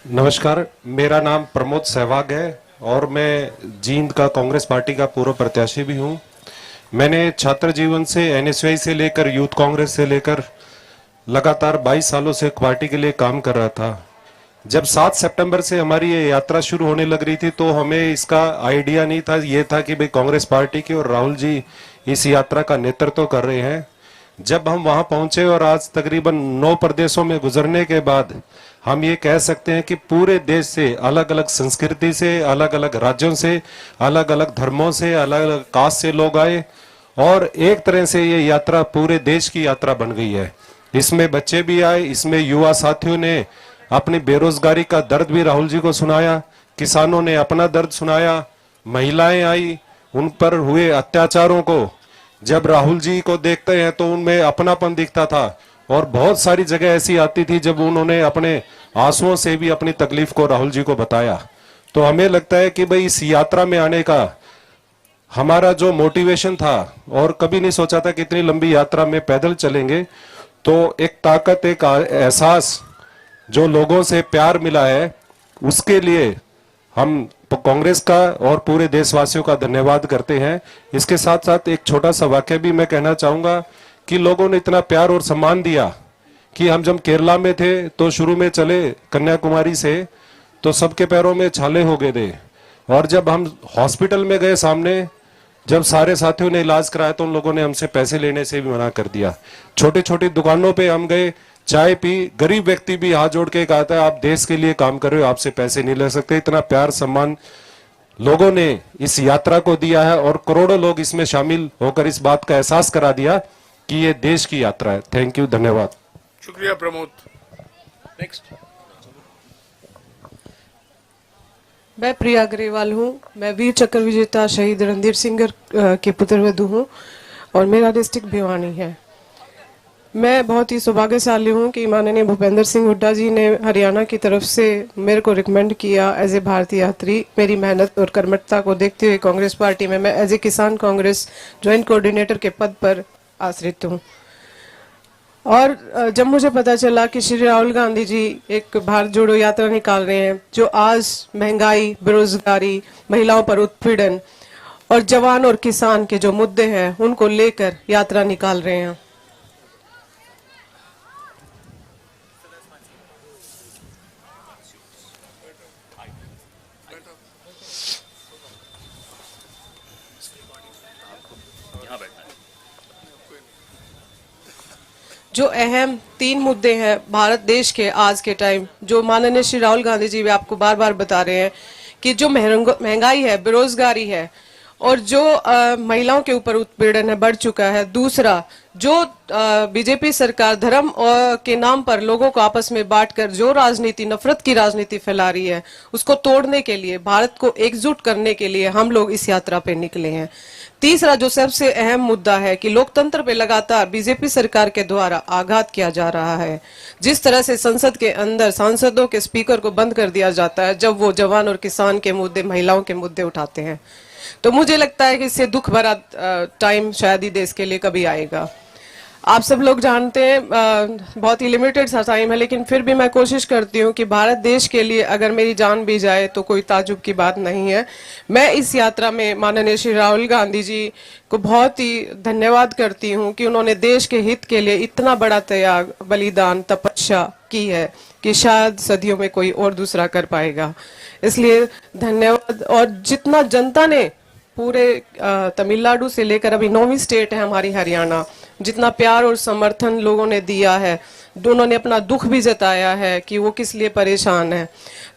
नमस्कार, मेरा नाम प्रमोद सहवाग है और मैं जींद का कांग्रेस पार्टी का पूर्व प्रत्याशी भी हूं। मैंने छात्र जीवन से एनएसयूआई से लेकर यूथ कांग्रेस से लेकर लगातार 22 सालों से पार्टी के लिए काम कर रहा था। जब 7 सितंबर से हमारी ये यात्रा शुरू होने लग रही थी तो हमें इसका आइडिया नहीं था। ये था कि भाई कांग्रेस पार्टी की और राहुल जी इस यात्रा का नेतृत्व कर रहे हैं। जब हम वहां पहुंचे और आज तकरीबन 9 प्रदेशों में गुजरने के बाद हम ये कह सकते हैं कि पूरे देश से, अलग अलग संस्कृति से, अलग अलग राज्यों से, अलग अलग धर्मों से, अलग अलग कास्ट से लोग आए और एक तरह से ये यात्रा पूरे देश की यात्रा बन गई है। इसमें बच्चे भी आए, इसमें युवा साथियों ने अपनी बेरोजगारी का दर्द भी राहुल जी को सुनाया, किसानों ने अपना दर्द सुनाया, महिलाएं आई, उन पर हुए अत्याचारों को जब राहुल जी को देखते हैं तो उनमें अपनापन दिखता था। और बहुत सारी जगह ऐसी आती थी जब उन्होंने अपने आंसुओं से भी अपनी तकलीफ को राहुल जी को बताया। तो हमें लगता है कि भाई इस यात्रा में आने का हमारा जो मोटिवेशन था, और कभी नहीं सोचा था कि इतनी लंबी यात्रा में पैदल चलेंगे, तो एक ताकत, एक एहसास जो लोगों से प्यार मिला है, उसके लिए हम कांग्रेस का और पूरे देशवासियों का धन्यवाद करते हैं। इसके साथ साथ एक छोटा सा वाक्य भी मैं कहना चाहूंगा कि लोगों ने इतना प्यार और सम्मान दिया कि हम जब केरला में थे तो शुरू में चले कन्याकुमारी से तो सबके पैरों में छाले हो गए थे, और जब हम हॉस्पिटल में गए सामने, जब सारे साथियों ने इलाज कराया तो उन लोगों ने हमसे पैसे लेने से भी मना कर दिया। छोटी छोटी दुकानों पे हम गए, चाय पी, गरीब व्यक्ति भी हाथ जोड़ के कहा था आप देश के लिए काम कर रहे हो, आपसे पैसे नहीं ले सकते। इतना प्यार सम्मान लोगों ने इस यात्रा को दिया है और करोड़ों लोग इसमें शामिल होकर इस बात का एहसास करा दिया कि ये देश की यात्रा है। थैंक यू, धन्यवाद। शुक्रिया प्रमोद। नेक्स्ट। मैं प्रिया अग्रवाल हूँ। मैं वीर चक्र विजेता शहीद रणधीर सिंह के पुत्रवधू हूँ और मेरा डिस्ट्रिक्ट भिवानी है। मैं बहुत ही सौभाग्यशाली हूँ कि माननीय भूपेंद्र सिंह हुड्डा जी ने हरियाणा की तरफ से मेरे को रिकमेंड किया एज ए भारतीय यात्री। मेरी मेहनत और कर्मठता को देखते हुए कांग्रेस पार्टी में मैं एज ए किसान कांग्रेस ज्वाइंट कोऑर्डिनेटर के पद पर आश्रित हूँ। और जब मुझे पता चला कि श्री राहुल गांधी जी एक भारत जोड़ो यात्रा निकाल रहे हैं, जो आज महंगाई, बेरोजगारी, महिलाओं पर उत्पीड़न और जवान और किसान के जो मुद्दे हैं उनको लेकर यात्रा निकाल रहे हैं, जो अहम 3 मुद्दे हैं भारत देश के आज के टाइम, जो माननीय श्री राहुल गांधी जी भी आपको बार बार बता रहे हैं कि जो महंगाई है, बेरोजगारी है और जो महिलाओं के ऊपर उत्पीड़न है बढ़ चुका है। दूसरा, जो बीजेपी सरकार धर्म के नाम पर लोगों को आपस में बांटकर जो राजनीति, नफरत की राजनीति फैला रही है, उसको तोड़ने के लिए, भारत को एकजुट करने के लिए हम लोग इस यात्रा पे निकले हैं। तीसरा, जो सबसे अहम मुद्दा है कि लोकतंत्र पे लगातार बीजेपी सरकार के द्वारा आघात किया जा रहा है। जिस तरह से संसद के अंदर सांसदों के स्पीकर को बंद कर दिया जाता है जब वो जवान और किसान के मुद्दे, महिलाओं के मुद्दे उठाते हैं, तो मुझे लगता है कि इससे दुख भरा टाइम शायद ही देश के लिए कभी आएगा। आप सब लोग जानते हैं बहुत ही लिमिटेड सा टाइम है, लेकिन फिर भी मैं कोशिश करती हूँ कि भारत देश के लिए अगर मेरी जान भी जाए तो कोई ताजुब की बात नहीं है। मैं इस यात्रा में माननीय श्री राहुल गांधी जी को बहुत ही धन्यवाद करती हूँ कि उन्होंने देश के हित के लिए इतना बड़ा त्याग, बलिदान, तपस्या की है कि शायद सदियों में कोई और दूसरा कर पाएगा। इसलिए धन्यवाद। और जितना जनता ने पूरे तमिलनाडु से लेकर अभी 9वीं स्टेट है हमारी हरियाणा, जितना प्यार और समर्थन लोगों ने दिया है, उन्होंने अपना दुख भी जताया है कि वो किस लिए परेशान है,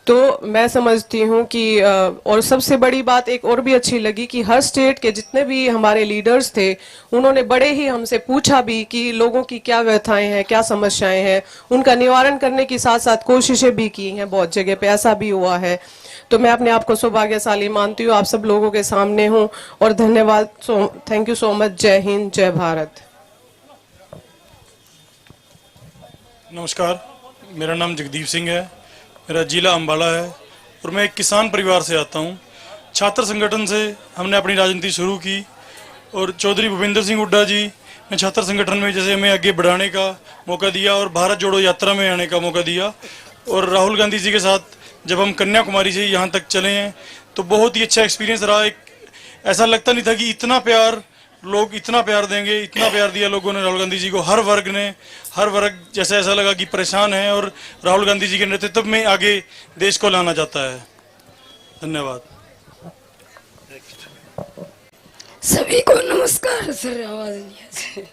तो मैं समझती हूँ कि और सबसे बड़ी बात एक और भी अच्छी लगी कि हर स्टेट के जितने भी हमारे लीडर्स थे उन्होंने बड़े ही हमसे पूछा भी कि लोगों की क्या व्यथाएं हैं, क्या समस्याएं हैं, उनका निवारण करने की साथ साथ कोशिशें भी की हैं। बहुत जगह पे ऐसा भी हुआ है। तो मैं अपने आप को सौभाग्यशाली मानती हूँ, आप सब लोगों के सामने हूँ और धन्यवाद। Thank you so much. जय हिंद, जय भारत। नमस्कार, मेरा नाम जगदीप सिंह है, मेरा जिला अम्बाला है और मैं एक किसान परिवार से आता हूँ। छात्र संगठन से हमने अपनी राजनीति शुरू की और चौधरी भूपेंद्र सिंह हुड्डा जी ने छात्र संगठन में जैसे हमें आगे बढ़ाने का मौका दिया और भारत जोड़ो यात्रा में आने का मौका दिया और राहुल गांधी जी के साथ जब हम कन्याकुमारी से यहाँ तक चले हैं तो बहुत ही अच्छा एक्सपीरियंस रहा। एक ऐसा लगता नहीं था कि इतना प्यार, लोग इतना प्यार देंगे, इतना प्यार दिया लोगों ने राहुल गांधी जी को। हर वर्ग ने, हर वर्ग जैसे ऐसा लगा कि परेशान है और राहुल गांधी जी के नेतृत्व में आगे देश को लाना चाहता है। धन्यवाद। सभी को नमस्कार। सर आवाज नहीं है।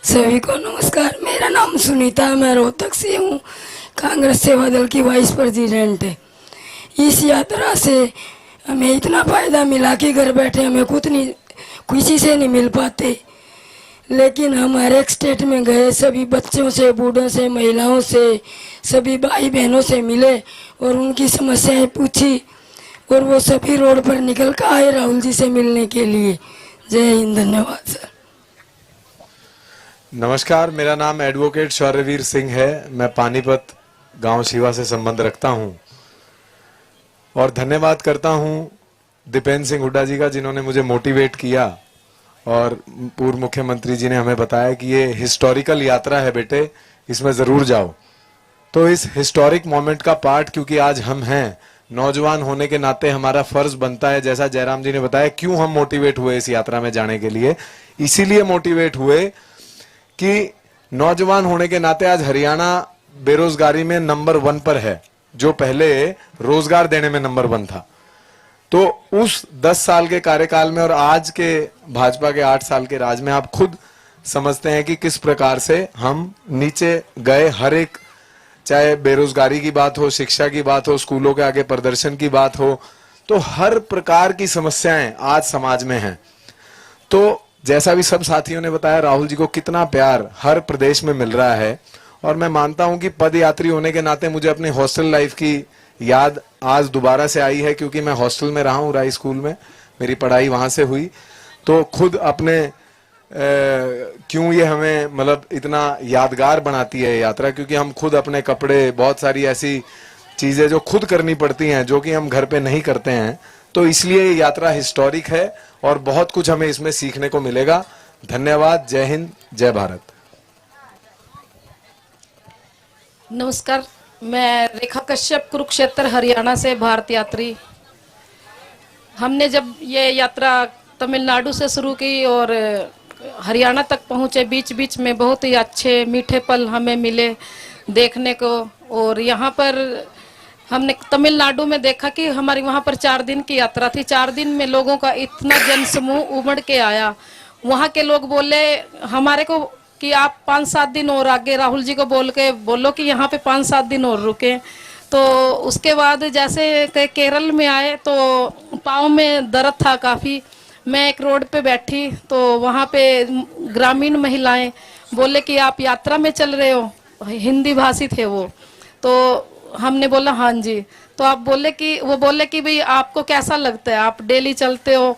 सभी को नमस्कार। मेरा नाम सुनीता है, मैं रोहतक से हूँ। कांग्रेस सेवा दल की वाइस प्रेसिडेंट है। इस यात्रा से हमें इतना फायदा मिला कि घर बैठे हमें किसी से नहीं मिल पाते, लेकिन हम हर एक स्टेट में गए, सभी बच्चों से, बूढ़ों से, महिलाओं से, सभी भाई बहनों से मिले और उनकी समस्याएं पूछी और वो सभी रोड पर निकल कर आए राहुल जी से मिलने के लिए। जय हिंद। धन्यवाद सर। नमस्कार, मेरा नाम एडवोकेट शौर्यवीर सिंह है। मैं पानीपत गांव शिवा से संबंध रखता हूं और धन्यवाद करता हूं दीपेंद्र सिंह हुड्डा जी का, जिन्होंने मुझे मोटिवेट किया और पूर्व मुख्यमंत्री जी ने हमें बताया कि ये हिस्टोरिकल यात्रा है बेटे, इसमें जरूर जाओ। तो इस हिस्टोरिक मोमेंट का पार्ट क्योंकि आज हम हैं, नौजवान होने के नाते हमारा फर्ज बनता है, जैसा जयराम जी ने बताया क्यों हम मोटिवेट हुए इस यात्रा में जाने के लिए। इसीलिए मोटिवेट हुए कि नौजवान होने के नाते आज हरियाणा बेरोजगारी में नंबर 1 पर है, जो पहले रोजगार देने में नंबर 1 था। तो उस 10 साल के कार्यकाल में और आज के भाजपा के 8 साल के राज में आप खुद समझते हैं कि किस प्रकार से हम नीचे गए। हर एक, चाहे बेरोजगारी की बात हो, शिक्षा की बात हो, स्कूलों के आगे प्रदर्शन की बात हो, तो हर प्रकार की समस्याएं आज समाज में हैं। तो जैसा भी सब साथियों ने बताया, राहुल जी को कितना प्यार हर प्रदेश में मिल रहा है। और मैं मानता हूं कि पदयात्री होने के नाते मुझे अपनी हॉस्टल लाइफ की याद आज दोबारा से आई है, क्योंकि मैं हॉस्टल में रहा हूं, राय स्कूल में मेरी पढ़ाई वहां से हुई। तो खुद अपने क्यों ये हमें मतलब इतना यादगार बनाती है यात्रा, क्योंकि हम खुद अपने कपड़े, बहुत सारी ऐसी चीजें जो खुद करनी पड़ती हैं जो कि हम घर पे नहीं करते हैं। तो इसलिए ये यात्रा हिस्टोरिक है और बहुत कुछ हमें इसमें सीखने को मिलेगा। धन्यवाद। जय हिंद, जय भारत। नमस्कार, मैं रेखा कश्यप, कुरुक्षेत्र हरियाणा से भारत यात्री। हमने जब ये यात्रा तमिलनाडु से शुरू की और हरियाणा तक पहुँचे, बीच बीच में बहुत ही अच्छे मीठे पल हमें मिले देखने को। और यहाँ पर हमने तमिलनाडु में देखा कि हमारी वहाँ पर 4 दिन की यात्रा थी। 4 दिन में लोगों का इतना जनसमूह उमड़ के आया। वहाँ के लोग बोले हमारे को कि आप 5-7 दिन और आगे राहुल जी को बोलो कि यहाँ पे 5-7 दिन और रुके। तो उसके बाद जैसे केरल में आए तो पाँव में दर्द था काफ़ी। मैं एक रोड पे बैठी तो वहाँ पे ग्रामीण महिलाएं बोले कि आप यात्रा में चल रहे हो, हिंदी भाषी थे वो। तो हमने बोला हाँ जी। तो वो बोले कि भाई आपको कैसा लगता है, आप डेली चलते हो?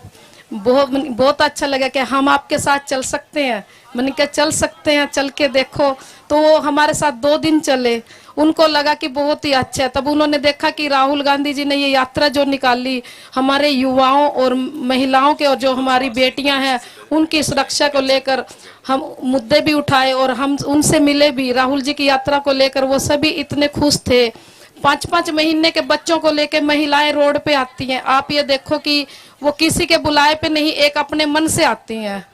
बहुत अच्छा लगा कि हम आपके साथ चल सकते हैं। मैंने कहा चल सकते हैं, चल के देखो। तो वो हमारे साथ 2 दिन चले, उनको लगा कि बहुत ही अच्छा है। तब उन्होंने देखा कि राहुल गांधी जी ने ये यात्रा जो निकाली, हमारे युवाओं और महिलाओं के और जो हमारी बेटियां हैं उनकी सुरक्षा को लेकर हम मुद्दे भी उठाए और हम उनसे मिले भी। राहुल जी की यात्रा को लेकर वो सभी इतने खुश थे। 5-5 महीने के बच्चों को लेकर महिलाएं रोड पे आती हैं। आप ये देखो कि वो किसी के बुलाए पे नहीं, एक अपने मन से आती हैं।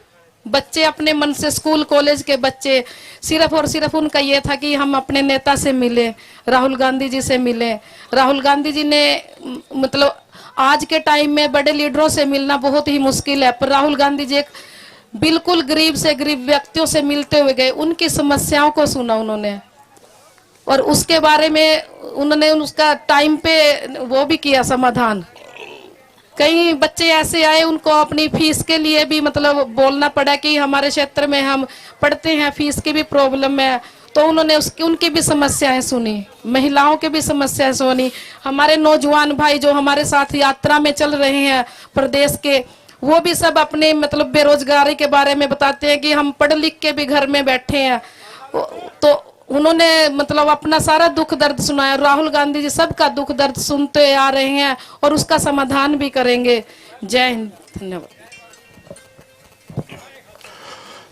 बच्चे अपने मन से, स्कूल कॉलेज के बच्चे, सिर्फ और सिर्फ उनका ये था कि हम अपने नेता से मिले, राहुल गांधी जी से मिले। राहुल गांधी जी ने मतलब आज के टाइम में बड़े लीडरों से मिलना बहुत ही मुश्किल है, पर राहुल गांधी जी एक बिल्कुल गरीब से गरीब व्यक्तियों से मिलते हुए गए, उनकी समस्याओं को सुना उन्होंने और उसके बारे में उन्होंने उसका टाइम पे वो भी किया समाधान। कई बच्चे ऐसे आए उनको अपनी फीस के लिए भी मतलब बोलना पड़ा कि हमारे क्षेत्र में हम पढ़ते हैं, फीस की भी प्रॉब्लम है। तो उन्होंने उनकी भी समस्याएं सुनी, महिलाओं की भी समस्याएं सुनी। हमारे नौजवान भाई जो हमारे साथ यात्रा में चल रहे हैं प्रदेश के, वो भी सब अपने मतलब बेरोजगारी के बारे में बताते हैं कि हम पढ़ लिख के भी घर में बैठे हैं। तो उन्होंने मतलब अपना सारा दुख दर्द सुनाया। राहुल गांधी जी सबका दुख दर्द सुनते आ रहे हैं और उसका समाधान भी करेंगे। जय हिंद, धन्यवाद।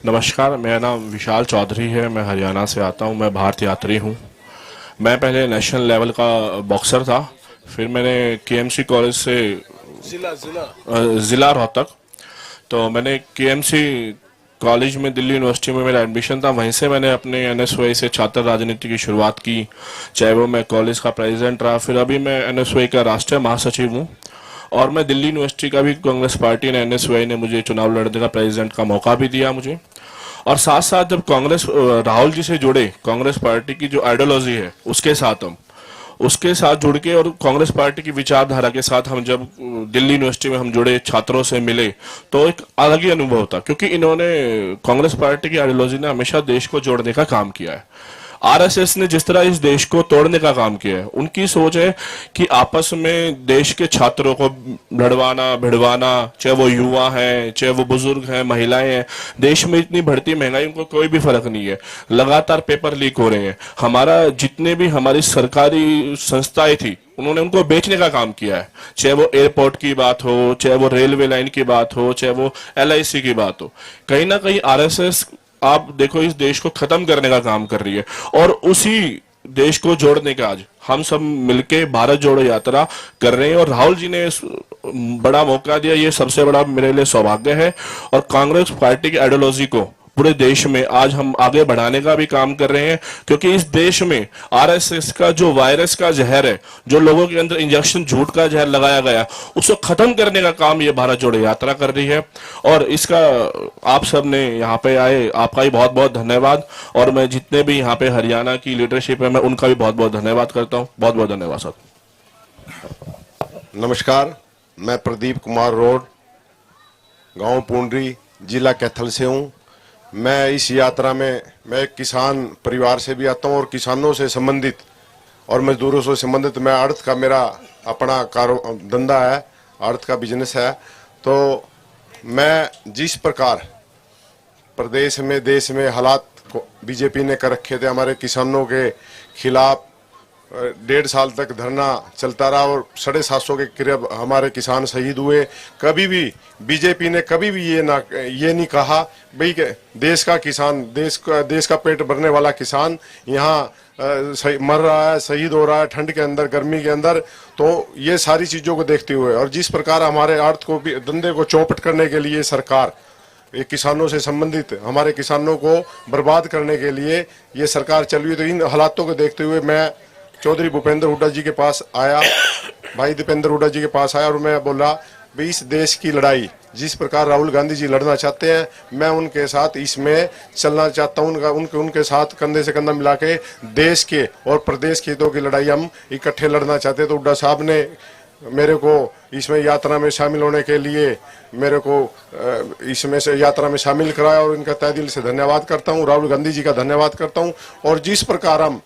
नमस्कार, मेरा नाम विशाल चौधरी है, मैं हरियाणा से आता हूं। मैं भारत यात्री हूं। मैं पहले नेशनल लेवल का बॉक्सर था फिर मैंने केएमसी कॉलेज से ज़िला रोहतक, तो मैंने केएमसी कॉलेज में दिल्ली यूनिवर्सिटी में मेरा एडमिशन था। वहीं से मैंने अपने एनएसवाई से छात्र राजनीति की शुरुआत की, चाहे वो मैं कॉलेज का प्रेसिडेंट रहा, फिर अभी मैं एनएसवाई का राष्ट्रीय महासचिव हूँ। और मैं दिल्ली यूनिवर्सिटी का भी कांग्रेस पार्टी ने, एनएसवाई ने मुझे चुनाव लड़ने का प्रेसिडेंट का मौका भी दिया मुझे। और साथ साथ जब कांग्रेस राहुल जी से जुड़े, कांग्रेस पार्टी की जो आइडियोलॉजी है उसके साथ जुड़ के और कांग्रेस पार्टी की विचारधारा के साथ हम जब दिल्ली यूनिवर्सिटी में हम जुड़े, छात्रों से मिले, तो एक अलग ही अनुभव था, क्योंकि इन्होंने, कांग्रेस पार्टी की आइडियोलॉजी ने हमेशा देश को जोड़ने का काम किया है। आरएसएस ने जिस तरह इस देश को तोड़ने का काम किया है, उनकी सोच है कि आपस में देश के छात्रों को लड़वाना भिड़वाना, चाहे वो युवा हैं, चाहे वो बुजुर्ग हैं, महिलाएं हैं। देश में इतनी बढ़ती महंगाई, उनको कोई भी फर्क नहीं है। लगातार पेपर लीक हो रहे हैं। जितने भी हमारी सरकारी संस्थाएं थी, उन्होंने उनको बेचने का काम किया है, चाहे वो एयरपोर्ट की बात हो, चाहे वो रेलवे लाइन की बात हो, चाहे वो LIC की बात हो। कहीं ना कहीं आरएसएस, आप देखो, इस देश को खत्म करने का काम कर रही है। और उसी देश को जोड़ने का आज हम सब मिलके भारत जोड़ो यात्रा कर रहे हैं। और राहुल जी ने बड़ा मौका दिया, ये सबसे बड़ा मेरे लिए सौभाग्य है। और कांग्रेस पार्टी की आइडियोलॉजी को पूरे देश में आज हम आगे बढ़ाने का भी काम कर रहे हैं, क्योंकि इस देश में आरएसएस का जो वायरस का जहर है, जो लोगों के अंदर इंजेक्शन झूठ का जहर लगाया गया, उसको खत्म करने का काम ये भारत जोड़ो यात्रा कर रही है। और इसका आप सब ने यहाँ पे आए, आपका भी बहुत बहुत धन्यवाद। और मैं जितने भी यहाँ पे हरियाणा की लीडरशिप है, मैं उनका भी बहुत बहुत धन्यवाद करता हूँ। बहुत बहुत धन्यवाद सर। नमस्कार, मैं प्रदीप कुमार रोड, गांव पुंडरी, जिला कैथल से हूं। मैं इस यात्रा में, मैं एक किसान परिवार से भी आता हूं और किसानों से संबंधित और मजदूरों से संबंधित, मैं अर्थ का, मेरा अपना धंधा है, अर्थ का बिजनेस है। तो मैं जिस प्रकार प्रदेश में, देश में हालात बीजेपी ने कर रखे थे, हमारे किसानों के खिलाफ 1.5 साल तक धरना चलता रहा और 750 के करीब हमारे किसान शहीद हुए। कभी भी बीजेपी ने कभी भी ये नहीं कहा भाई देश का किसान, देश का पेट भरने वाला किसान यहाँ मर रहा है, शहीद हो रहा है ठंड के अंदर, गर्मी के अंदर। तो ये सारी चीजों को देखते हुए और जिस प्रकार हमारे अर्थ को भी, धंधे को चौपट करने के लिए सरकार, ये किसानों से संबंधित हमारे किसानों को बर्बाद करने के लिए ये सरकार चल रही है, तो इन हालातों को देखते हुए मैं चौधरी भूपेंद्र हुड्डा जी के पास आया, भाई दीपेंद्र हुड्डा जी के पास आया और मैं बोला भाई इस देश की लड़ाई जिस प्रकार राहुल गांधी जी लड़ना चाहते हैं, मैं उनके साथ इसमें चलना चाहता हूं। उनके साथ कंधे से कंधा मिला के देश के और प्रदेश के हितों की लड़ाई हम इकट्ठे लड़ना चाहते हैं। तो हुड्डा साहब ने मेरे को इसमें यात्रा में शामिल होने के लिए मेरे को इसमें से यात्रा में शामिल कराया और इनका तहे दिल से धन्यवाद करता हूँ। राहुल गांधी जी का धन्यवाद करता हूँ। और जिस प्रकार हम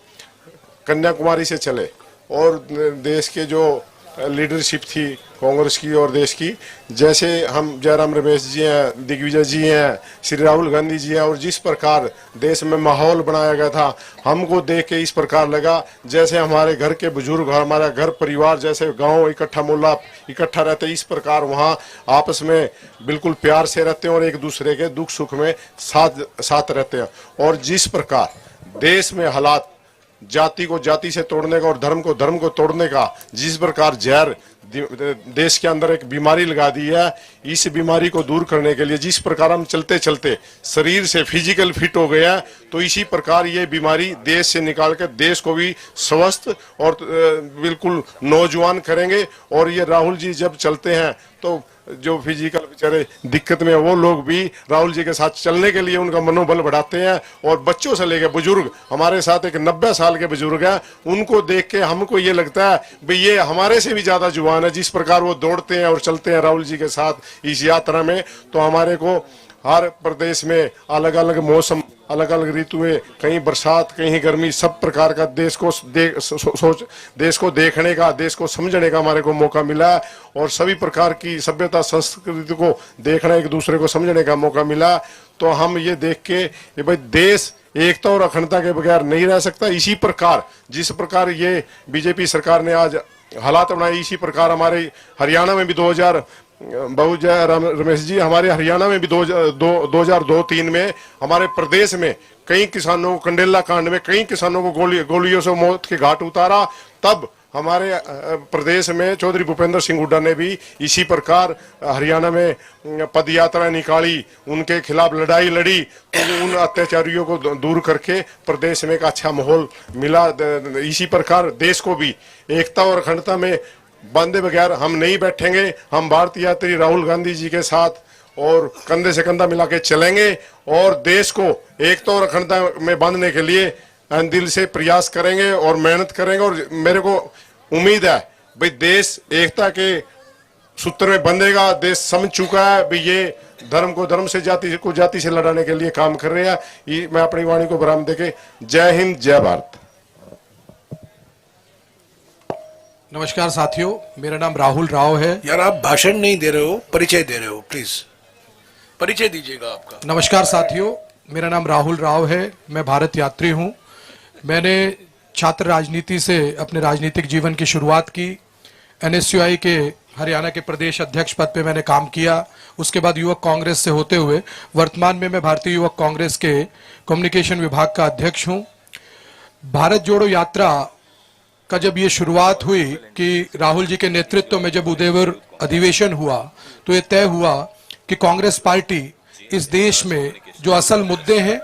कन्याकुमारी से चले और देश के जो लीडरशिप थी कांग्रेस की और देश की, जैसे हम जयराम रमेश जी हैं, दिग्विजय जी हैं, श्री राहुल गांधी जी हैं, और जिस प्रकार देश में माहौल बनाया गया था, हमको देख के इस प्रकार लगा जैसे हमारे घर के बुजुर्ग, हमारा घर परिवार, जैसे गांव इकट्ठा मोहल्ला इकट्ठा रहते, इस प्रकार वहाँ आपस में बिल्कुल प्यार से रहते हैं और एक दूसरे के दुख सुख में साथ रहते हैं। और जिस प्रकार देश में हालात जाति को जाति से तोड़ने का और धर्म को तोड़ने का जिस प्रकार जहर देश के अंदर एक बीमारी लगा दी है, इस बीमारी को दूर करने के लिए जिस प्रकार हम चलते चलते शरीर से फिजिकल फिट हो गया, तो इसी प्रकार ये बीमारी देश से निकाल कर देश को भी स्वस्थ और बिल्कुल नौजवान करेंगे। और ये राहुल जी जब चलते हैं तो जो फिजिकल बेचारे दिक्कत में है वो लोग भी राहुल जी के साथ चलने के लिए उनका मनोबल बढ़ाते हैं। और बच्चों से लेकर बुजुर्ग, हमारे साथ एक 90 साल के बुजुर्ग हैं, उनको देख के हमको ये लगता है भाई ये हमारे से भी ज्यादा जुबान है। जिस प्रकार वो दौड़ते हैं और चलते हैं राहुल जी के साथ इस यात्रा में, तो हमारे को हर प्रदेश में अलग अलग मौसम, अलग अलग ऋतुएं, कहीं बरसात कहीं गर्मी, सब प्रकार का देश को देखने का, देश को समझने का हमारे को मौका मिला। और सभी प्रकार की सभ्यता संस्कृति को देखना, एक दूसरे को समझने का मौका मिला। तो हम ये देख के ये भाई देश एकता और अखंडता के बगैर नहीं रह सकता। इसी प्रकार जिस प्रकार ये बीजेपी सरकार ने आज हालात बनाए, इसी प्रकार हमारे हरियाणा में भी 2000 रमेश जी, हमारे हरियाणा में भी 2002-03 में हमारे प्रदेश में कई किसानों को, कंडेला कांड में कई किसानों को गोलियों से मौत के घाट उतारा। तब हमारे प्रदेश में चौधरी भूपेंद्र सिंह हुड्डा ने भी इसी प्रकार हरियाणा में पद यात्रा निकाली, उनके खिलाफ लड़ाई लड़ी, तो उन अत्याचारियों को दूर करके प्रदेश में एक अच्छा माहौल मिला। इसी प्रकार देश को भी एकता और अखंडता में बांधे बगैर हम नहीं बैठेंगे। हम भारतीय यात्री राहुल गांधी जी के साथ और कंधे से कंधा मिला के चलेंगे और देश को एकता और अखंडता में बांधने के लिए दिल से प्रयास करेंगे और मेहनत करेंगे। और मेरे को उम्मीद है भाई देश एकता के सूत्र में बंधेगा। देश समझ चुका है भाई ये धर्म को धर्म से, जाति को जाति से लड़ाने के लिए काम कर रहे हैं। मैं अपनी वाणी को विराम देके जय हिंद जय भारत। नमस्कार साथियों, मेरा नाम राहुल राव है। यार आप भाषण नहीं दे रहे हो, परिचय दे रहे हो, प्लीज परिचय दीजिएगा आपका। नमस्कार साथियों, मेरा नाम राहुल राव है। मैं भारत यात्री हूं। मैंने छात्र राजनीति से अपने राजनीतिक जीवन की शुरुआत की। एनएसयूआई के हरियाणा के प्रदेश अध्यक्ष पद पे मैंने काम किया। उसके बाद युवक कांग्रेस से होते हुए वर्तमान में मैं भारतीय युवक कांग्रेस के कम्युनिकेशन विभाग का अध्यक्ष हूं। भारत जोड़ो यात्रा का जब ये शुरुआत हुई कि राहुल जी के नेतृत्व में जब उदयपुर अधिवेशन हुआ तो ये तय हुआ कि कांग्रेस पार्टी इस देश में जो असल मुद्दे हैं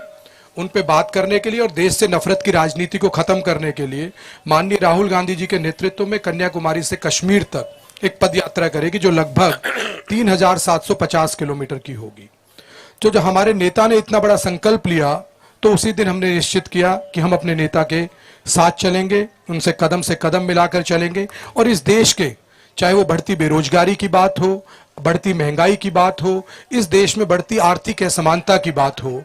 उन पे बात करने के लिए और देश से नफरत की राजनीति को खत्म करने के लिए माननीय राहुल गांधी जी के नेतृत्व में कन्याकुमारी से कश्मीर तक एक पद यात्रा करेगी जो लगभग 3750 किलोमीटर की होगी। तो जब हमारे नेता ने इतना बड़ा संकल्प लिया तो उसी दिन हमने निश्चित किया कि हम अपने नेता के साथ चलेंगे, उनसे कदम मिलाकर चलेंगे और इस देश के, चाहे वो बढ़ती बेरोजगारी की बात हो, बढ़ती महंगाई की बात हो, इस देश में बढ़ती आर्थिक असमानता की बात हो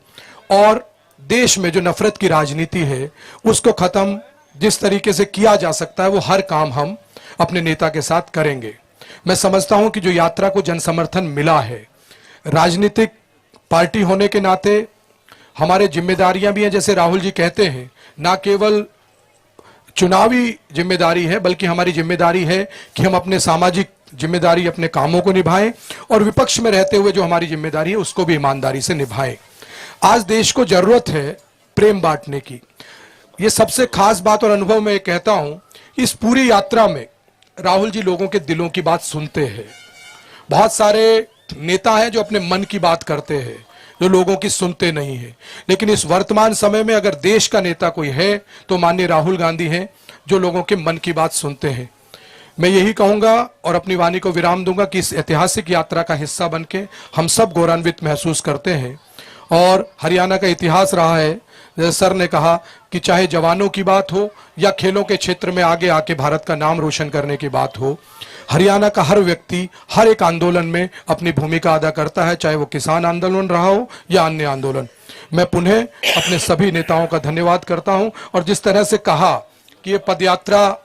और देश में जो नफरत की राजनीति है उसको खत्म जिस तरीके से किया जा सकता है वो हर काम हम अपने नेता के साथ करेंगे। मैं समझता हूं कि जो यात्रा को जन समर्थन मिला है, राजनीतिक पार्टी होने के नाते हमारे जिम्मेदारियां भी हैं। जैसे राहुल जी कहते हैं, ना केवल चुनावी जिम्मेदारी है बल्कि हमारी जिम्मेदारी है कि हम अपने सामाजिक जिम्मेदारी, अपने कामों को निभाएं और विपक्ष में रहते हुए जो हमारी जिम्मेदारी है उसको भी ईमानदारी से निभाएं। आज देश को जरूरत है प्रेम बांटने की। ये सबसे खास बात और अनुभव मैं कहता हूं, इस पूरी यात्रा में राहुल जी लोगों के दिलों की बात सुनते हैं। बहुत सारे नेता हैं जो अपने मन की बात करते हैं, जो लोगों की सुनते नहीं है, लेकिन इस वर्तमान समय में अगर देश का नेता कोई है तो माननीय राहुल गांधी हैं जो लोगों के मन की बात सुनते हैं। मैं यही कहूंगा और अपनी वाणी को विराम दूंगा कि इस ऐतिहासिक यात्रा का हिस्सा बनके हम सब गौरवान्वित महसूस करते हैं और हरियाणा का इतिहास रहा है, जैसे सर ने कहा कि चाहे जवानों की बात हो या खेलों के क्षेत्र में आगे आके भारत का नाम रोशन करने की बात हो, हरियाणा का हर व्यक्ति हर एक आंदोलन में अपनी भूमिका अदा करता है, चाहे वो किसान आंदोलन रहा हो या अन्य आंदोलन। मैं पुनः अपने सभी नेताओं का धन्यवाद करता हूं और जिस तरह से कहा कि ये पदयात्रा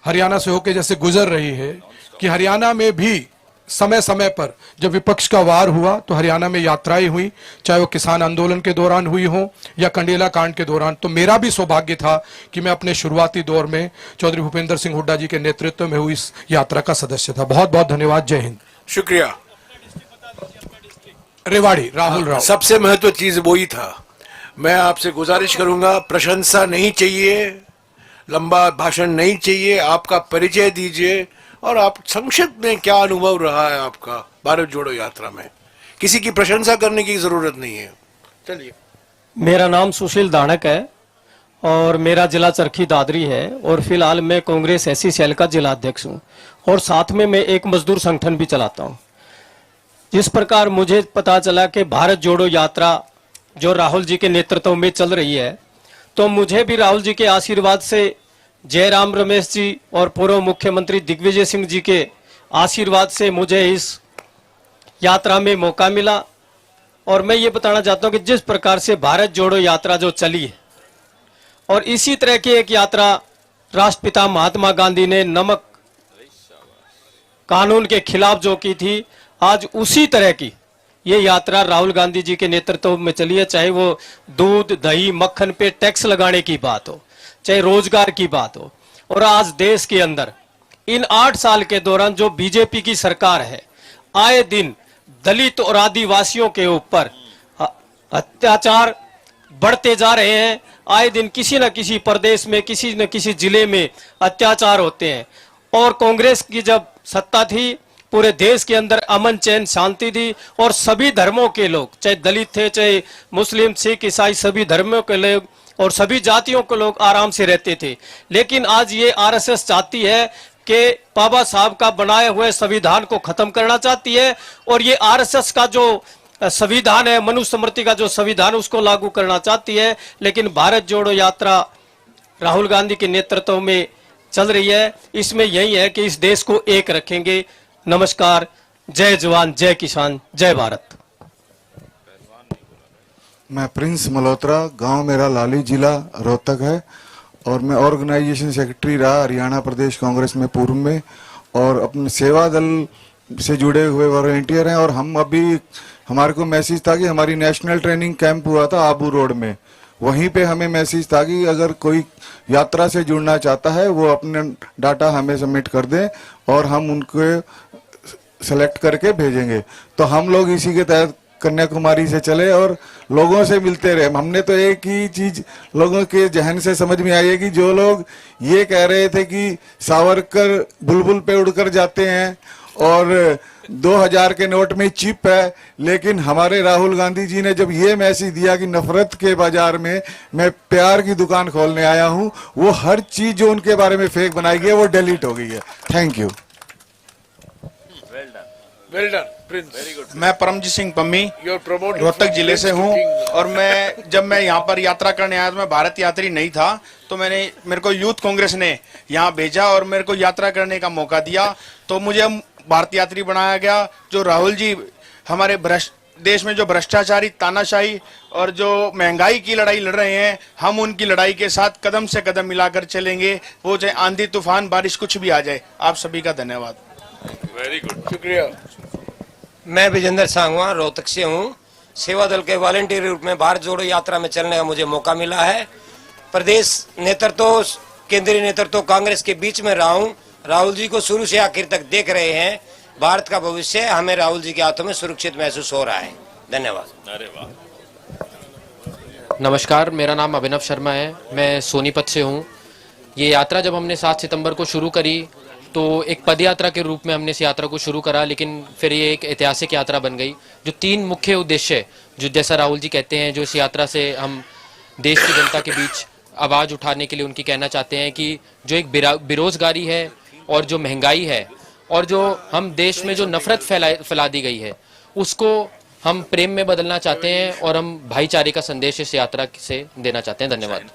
हरियाणा से होकर जैसे गुजर रही है कि हरियाणा में भी समय समय पर जब विपक्ष का वार हुआ तो हरियाणा में यात्राएं हुई, चाहे वो किसान आंदोलन के दौरान हुई हो या कंडेला कांड के दौरान। तो मेरा भी सौभाग्य था कि मैं अपने शुरुआती दौर में चौधरी भूपेंद्र सिंह हुड्डा जी के नेतृत्व में हुई इस यात्रा का सदस्य था। बहुत बहुत धन्यवाद। जय हिंद। शुक्रिया। रेवाड़ी राहुल राव। सबसे महत्व चीज वही था। मैं आपसे गुजारिश करूंगा, प्रशंसा नहीं चाहिए, लंबा भाषण नहीं चाहिए, आपका परिचय दीजिए और आप संक्षिप्त में क्या अनुभव रहा है आपका भारत जोड़ो यात्रा में। किसी की प्रशंसा करने की जरूरत नहीं है। चलिए। मेरा नाम सुशील दानक है और मेरा जिला चरखी दादरी है और फिलहाल मैं कांग्रेस एससी सेल का जिला अध्यक्ष हूं और साथ में मैं एक मजदूर संगठन भी चलाता हूं। जिस प्रकार मुझे पता चला कि भारत जोड़ो यात्रा जो राहुल जी के नेतृत्व में चल रही है, तो मुझे भी राहुल जी के आशीर्वाद से, जयराम रमेश जी और पूर्व मुख्यमंत्री दिग्विजय सिंह जी के आशीर्वाद से मुझे इस यात्रा में मौका मिला। और मैं ये बताना चाहता हूं कि जिस प्रकार से भारत जोड़ो यात्रा जो चली है और इसी तरह की एक यात्रा राष्ट्रपिता महात्मा गांधी ने नमक कानून के खिलाफ जो की थी, आज उसी तरह की ये यात्रा राहुल गांधी जी के नेतृत्व में चली है। चाहे वो दूध दही मक्खन पे टैक्स लगाने की बात हो, चाहे रोजगार की बात हो। और आज देश के अंदर इन 8 साल के दौरान जो बीजेपी की सरकार है, आए दिन दलित और आदिवासियों के ऊपर अत्याचार, बढ़ते जा रहे हैं। आए दिन किसी न किसी प्रदेश में, किसी न किसी जिले में अत्याचार होते हैं। और कांग्रेस की जब सत्ता थी, पूरे देश के अंदर अमन चैन शांति थी और सभी धर्मों के लोग, चाहे दलित थे, चाहे मुस्लिम, सिख, ईसाई, सभी धर्मों के लोग और सभी जातियों के लोग आराम से रहते थे। लेकिन आज ये आरएसएस चाहती है कि बाबा साहब का बनाए हुए संविधान को खत्म करना चाहती है और ये आरएसएस का जो संविधान है, मनुस्मृति का जो संविधान, उसको लागू करना चाहती है। लेकिन भारत जोड़ो यात्रा राहुल गांधी के नेतृत्व में चल रही है। इसमें यही है कि इस देश को एक रखेंगे। नमस्कार, जय जवान, जय किसान, जय भारत। मैं प्रिंस मल्होत्रा, गांव मेरा लाली, जिला रोहतक है और मैं ऑर्गेनाइजेशन सेक्रेटरी रहा हरियाणा प्रदेश कांग्रेस में पूर्व में, और अपने सेवा दल से जुड़े हुए वॉलंटियर हैं। और हम अभी, हमारे को मैसेज था कि हमारी नेशनल ट्रेनिंग कैंप हुआ था आबू रोड में, वहीं पे हमें मैसेज था कि अगर कोई यात्रा से जुड़ना चाहता है वो अपने डाटा हमें सबमिट कर दें और हम उनको सेलेक्ट करके भेजेंगे। तो हम लोग इसी के तहत कन्याकुमारी से चले और लोगों से मिलते रहे। हमने तो एक ही चीज लोगों के जहन से समझ में आई है कि जो लोग ये कह रहे थे कि सावरकर बुलबुल पे उड़कर जाते हैं और 2000 के नोट में चिप है, लेकिन हमारे राहुल गांधी जी ने जब ये मैसेज दिया कि नफरत के बाजार में मैं प्यार की दुकान खोलने आया हूं, वो हर चीज जो उनके बारे में फेक बनाई गई है वो डिलीट हो गई है। Thank you. Well done Prince, very good. मैं परमजीत सिंह पम्मी रोहतक जिले से हूं और जब मैं यहाँ पर यात्रा करने आया तो मैं भारत यात्री नहीं था, तो मेरे को यूथ कांग्रेस ने यहाँ भेजा और मेरे को यात्रा करने का मौका दिया, तो मुझे भारत यात्री बनाया गया। जो राहुल जी हमारे देश में जो भ्रष्टाचारी, तानाशाही और जो महंगाई की लड़ाई लड़ रहे हैं, हम उनकी लड़ाई के साथ कदम से कदम मिलाकर चलेंगे, वो चाहे आंधी तूफान बारिश कुछ भी आ जाए। आप सभी का धन्यवाद। वेरी गुड, शुक्रिया। मैं विजेंद्र सांगवा रोहतक से हूँ। सेवा दल के वॉलंटियर रूप में भारत जोड़ो यात्रा में चलने का मुझे मौका मिला है। प्रदेश नेतृत्व, केंद्रीय नेतृत्व कांग्रेस के बीच में रहा हूँ। राहुल जी को शुरू से आखिर तक देख रहे हैं। भारत का भविष्य हमें राहुल जी के हाथों में सुरक्षित महसूस हो रहा है। धन्यवाद। अरे वाह। नमस्कार, मेरा नाम अभिनव शर्मा है, मैं सोनीपत से हूँ। ये यात्रा जब हमने 7 सितंबर को शुरू करी तो एक पद यात्रा के रूप में हमने इस यात्रा को शुरू करा, लेकिन फिर ये एक ऐतिहासिक यात्रा बन गई। जो 3 मुख्य उद्देश्य, जो जैसा राहुल जी कहते हैं, जो इस यात्रा से हम देश की जनता के बीच आवाज़ उठाने के लिए उनकी कहना चाहते हैं कि जो एक बेरोजगारी है और जो महंगाई है और जो हम देश में जो नफरत फैला दी गई है, उसको हम प्रेम में बदलना चाहते हैं और हम भाईचारे का संदेश इस यात्रा से देना चाहते हैं। धन्यवाद।